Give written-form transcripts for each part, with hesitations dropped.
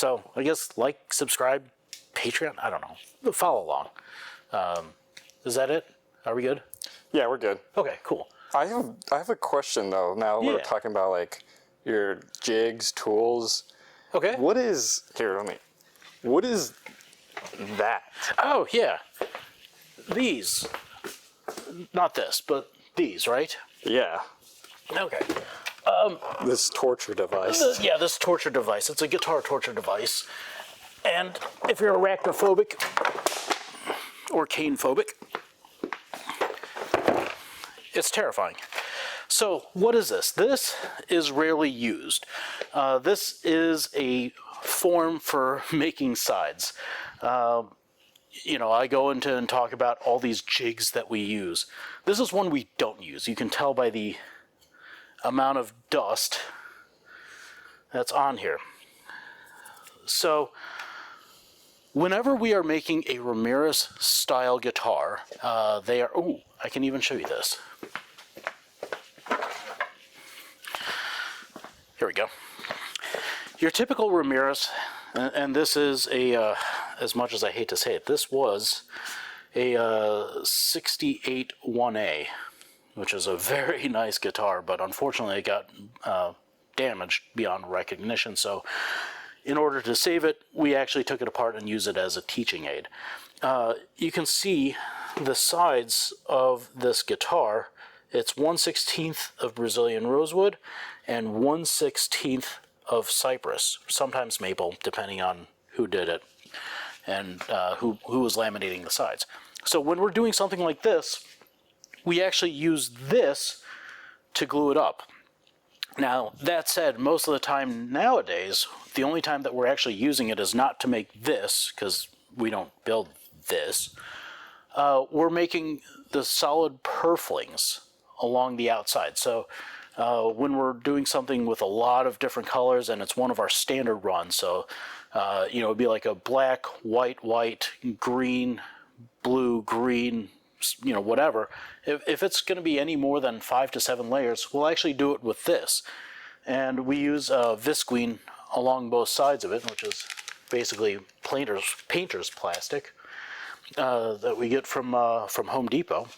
So I guess like, subscribe, Patreon, I don't know. Follow along. Is that it? Are we good? Yeah, we're good. Okay, cool. I have a question though. Now we're talking about like your jigs, tools. Okay. What is what is that? Oh yeah. These. Not this, but these, right? Yeah. Okay. This torture device. Yeah, this torture device. It's a guitar torture device. And if you're arachnophobic or cane phobic, it's terrifying. So what is this? This is rarely used. This is a form for making sides. You know, I go into and talk about all these jigs that we use. This is one we don't use. You can tell by the amount of dust that's on here. So whenever we are making a Ramirez style guitar, they are, ooh, I can even show you this. Here we go. Your typical Ramirez, and this is a, as much as I hate to say it, this was a 68 1A, which is a very nice guitar, but unfortunately it got damaged beyond recognition. So in order to save it, we actually took it apart and used it as a teaching aid. You can see the sides of this guitar. It's 1/16 of Brazilian rosewood and 1/16 of cypress, sometimes maple, depending on who did it and who was laminating the sides. So when we're doing something like this, we actually use this to glue it up. Now, that said, most of the time nowadays, the only time that we're actually using it is not to make this, because we don't build this. We're making the solid purflings along the outside. So when we're doing something with a lot of different colors, and it's one of our standard runs, so you know, it'd be like a black, white, white, green, blue, green, you know, whatever. If it's going to be any more than 5 to 7 layers, we'll actually do it with this. And we use visqueen along both sides of it, which is basically painter's plastic that we get from Home Depot.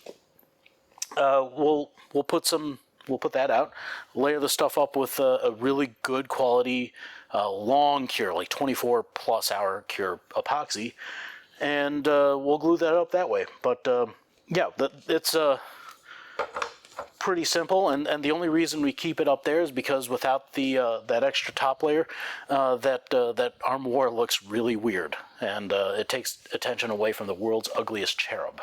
We'll put that out, layer the stuff up with a really good quality, long cure, like 24 plus hour cure epoxy, and we'll glue that up that way. But yeah, it's pretty simple, and the only reason we keep it up there is because without the that extra top layer, that armoire looks really weird, and it takes attention away from the world's ugliest cherub.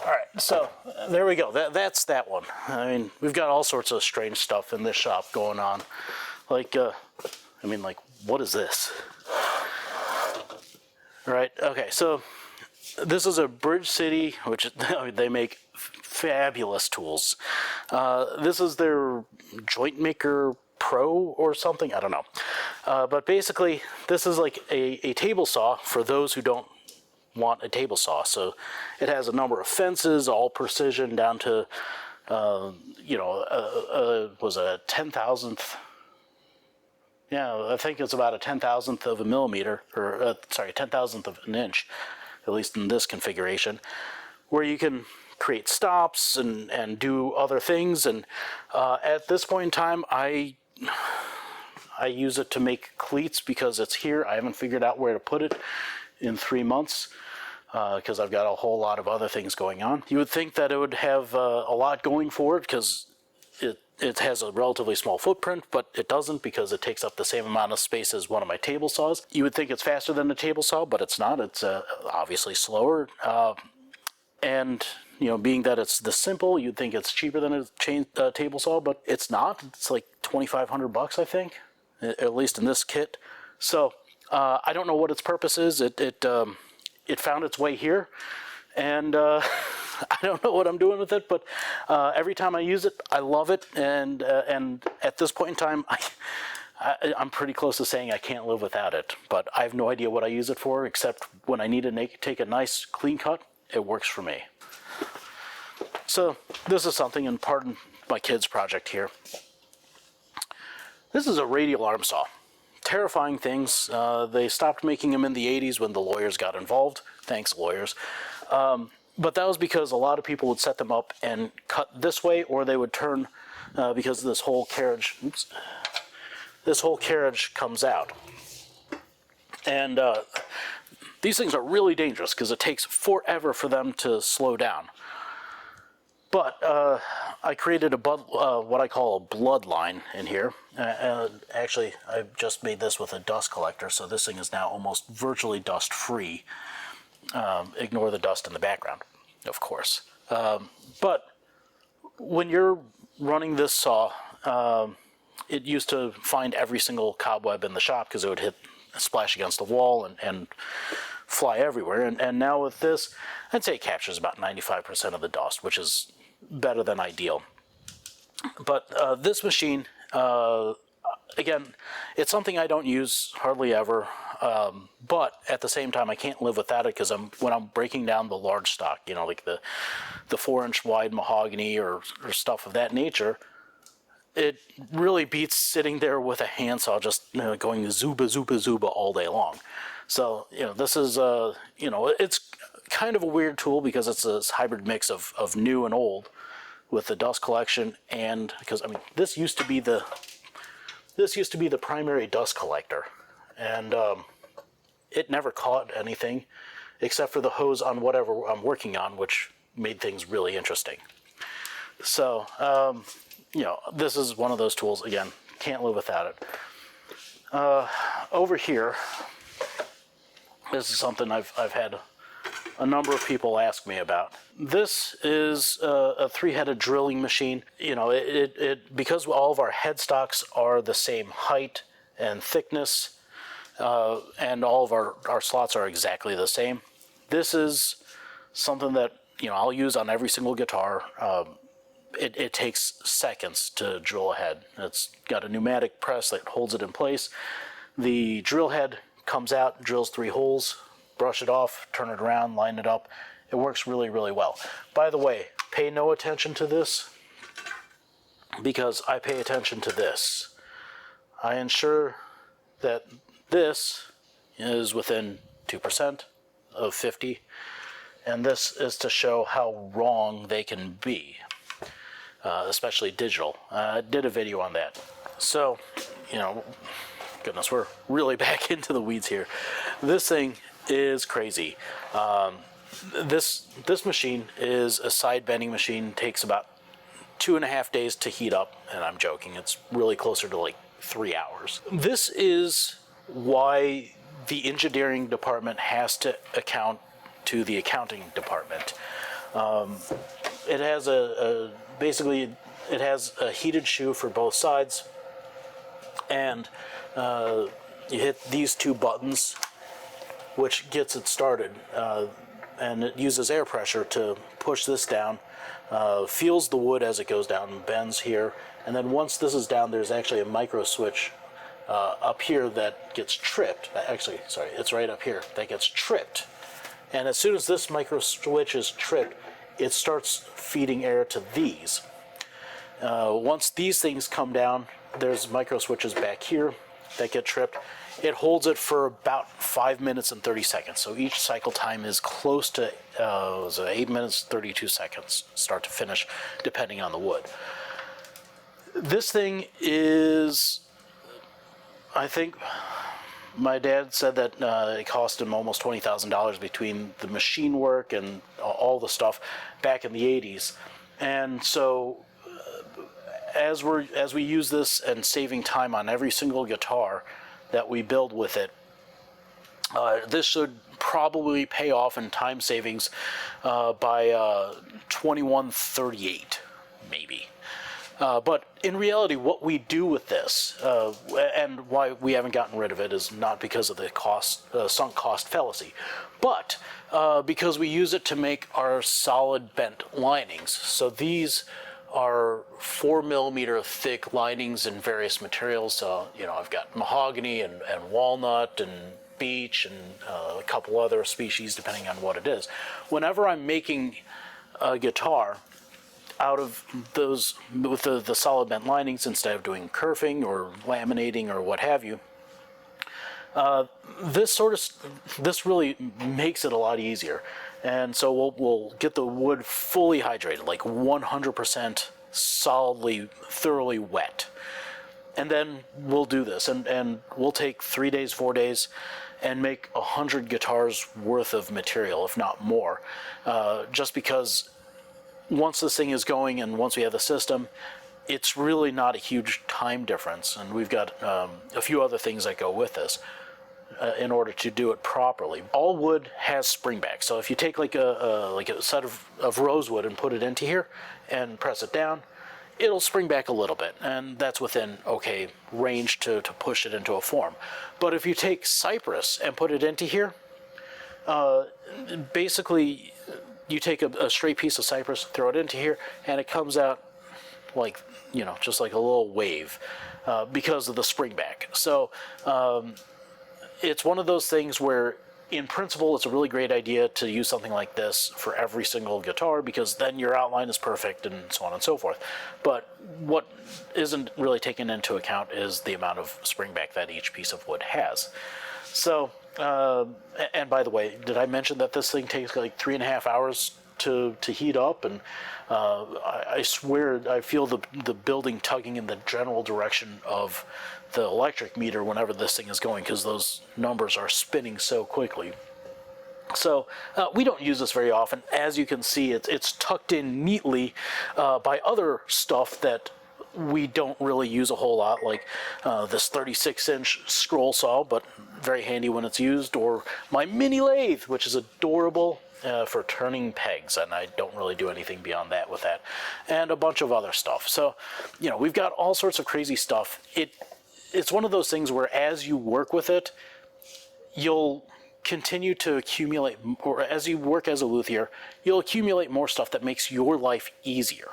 All right, so there we go. That's that one. I mean, we've got all sorts of strange stuff in this shop going on. Like, I mean, like, what is this? All right, okay, so this is a Bridge City, which they make fabulous tools. This is their Joint Maker Pro or something, I don't know. But basically, this is like a table saw for those who don't want a table saw. So it has a number of fences, all precision down to, you know, was a 10,000th. Yeah, I think it's about a 10,000th of a millimeter, or sorry, 10,000th of an inch, at least in this configuration, where you can create stops and do other things. And at this point in time, I use it to make cleats because it's here. I haven't figured out where to put it in 3 months because I've got a whole lot of other things going on. You would think that it would have a lot going for it because it has a relatively small footprint, but it doesn't because it takes up the same amount of space as one of my table saws. You would think it's faster than a table saw, but it's not. It's obviously slower. And, you know, being that it's this simple, you'd think it's cheaper than a table saw, but it's not. It's like $2,500, I think, at least in this kit. So I don't know what its purpose is. It found its way here, and I don't know what I'm doing with it, but every time I use it, I love it, and at this point in time, I'm pretty close to saying I can't live without it, but I have no idea what I use it for, except when I need to take a nice clean cut, it works for me. So this is something, and pardon my kid's project here. This is a radial arm saw. terrifying things. They stopped making them in the 80s when the lawyers got involved. Thanks, lawyers. But that was because a lot of people would set them up and cut this way, or they would turn because this whole carriage, this whole carriage comes out. And these things are really dangerous because it takes forever for them to slow down. But I created what I call a bloodline in here. Actually, I just made this with a dust collector, so this thing is now almost virtually dust-free. Ignore the dust in the background, of course. But when you're running this saw, it used to find every single cobweb in the shop because it would splash against the wall and fly everywhere. And now with this, I'd say it captures about 95% of the dust, which is better than ideal. But this machine, again, it's something I don't use hardly ever. But at the same time, I can't live without it because when I'm breaking down the large stock, you know, like the 4-inch wide mahogany or stuff of that nature, it really beats sitting there with a handsaw just going zuba, zuba, zuba all day long. So, you know, this is, it's kind of a weird tool because it's this hybrid mix of new and old with the dust collection, and because, I mean, this used to be the primary dust collector, and it never caught anything except for the hose on whatever I'm working on, which made things really interesting. So, this is one of those tools, again, can't live without it. Over here, this is something I've had a number of people ask me about. This is a 3-headed drilling machine. You know, because all of our headstocks are the same height and thickness, and all of our slots are exactly the same. This is something that, I'll use on every single guitar. It takes seconds to drill a head. It's got a pneumatic press that holds it in place. The drill head comes out, drills 3 holes, brush it off, turn it around, line it up. It works really, really well. By the way, pay no attention to this because I pay attention to this. I ensure that this is within 2% of 50, and this is to show how wrong they can be, especially digital. I did a video on that. So, goodness, we're really back into the weeds here. This thing is crazy. This machine is a side bending machine. Takes about 2.5 days to heat up, and I'm joking. It's really closer to like 3 hours. This is why the engineering department has to account to the accounting department. It has basically it has a heated shoe for both sides, and you hit these 2 buttons, which gets it started, and it uses air pressure to push this down, feels the wood as it goes down and bends here, and then once this is down, there's actually a micro switch up here that gets tripped. Actually, sorry, it's right up here that gets tripped, and as soon as this micro switch is tripped, it starts feeding air to these. Once these things come down, there's micro switches back here that get tripped. It holds it for about 5 minutes and 30 seconds. So each cycle time is close to 8 minutes, 32 seconds, start to finish, depending on the wood. This thing is, I think, my dad said that it cost him almost $20,000 between the machine work and all the stuff back in the 80s. And so as we use this and saving time on every single guitar that we build with it, this should probably pay off in time savings by 2138, maybe. But in reality, what we do with this, and why we haven't gotten rid of it, is not because of the sunk cost fallacy, but because we use it to make our solid bent linings. So these are 4mm thick linings in various materials. So, I've got mahogany and walnut and beech and a couple other species depending on what it is. Whenever I'm making a guitar out of those with the solid bent linings, instead of doing kerfing or laminating or what have you, This really makes it a lot easier. And so we'll get the wood fully hydrated, like 100% solidly, thoroughly wet. And then we'll do this, and we'll take 3 days, 4 days, and make 100 guitars worth of material, if not more. Just because once this thing is going and once we have the system, it's really not a huge time difference. And we've got a few other things that go with this. In order to do it properly. All wood has springback. So if you take like a set of rosewood and put it into here and press it down, it'll spring back a little bit, and that's within okay range to push it into a form. But if you take cypress and put it into here, basically you take a straight piece of cypress, throw it into here, and it comes out like, you know, just like a little wave because of the springback. So it's one of those things where, in principle, it's a really great idea to use something like this for every single guitar, because then your outline is perfect and so on and so forth. But what isn't really taken into account is the amount of springback that each piece of wood has. So, and by the way, did I mention that this thing takes like 3.5 hours to heat up? And I swear I feel the building tugging in the general direction of the electric meter whenever this thing is going, because those numbers are spinning so quickly. So we don't use this very often. As you can see, it's tucked in neatly by other stuff that we don't really use a whole lot, like this 36-inch scroll saw, but very handy when it's used, or my mini lathe, which is adorable for turning pegs, and I don't really do anything beyond that with that, and a bunch of other stuff. So, you know, we've got all sorts of crazy stuff. It's one of those things where as you work with it, you'll continue to accumulate, or as you work as a luthier, you'll accumulate more stuff that makes your life easier.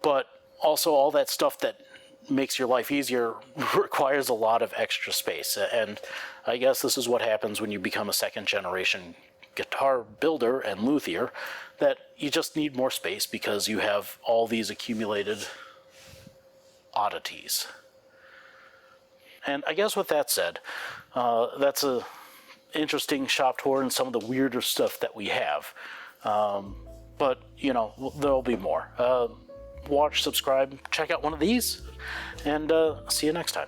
But also all that stuff that makes your life easier requires a lot of extra space. And I guess this is what happens when you become a second generation guitar builder and luthier, that you just need more space because you have all these accumulated oddities. And I guess with that said, that's a interesting shop tour and some of the weirder stuff that we have. But, you know, there'll be more. Watch, subscribe, check out one of these, and see you next time.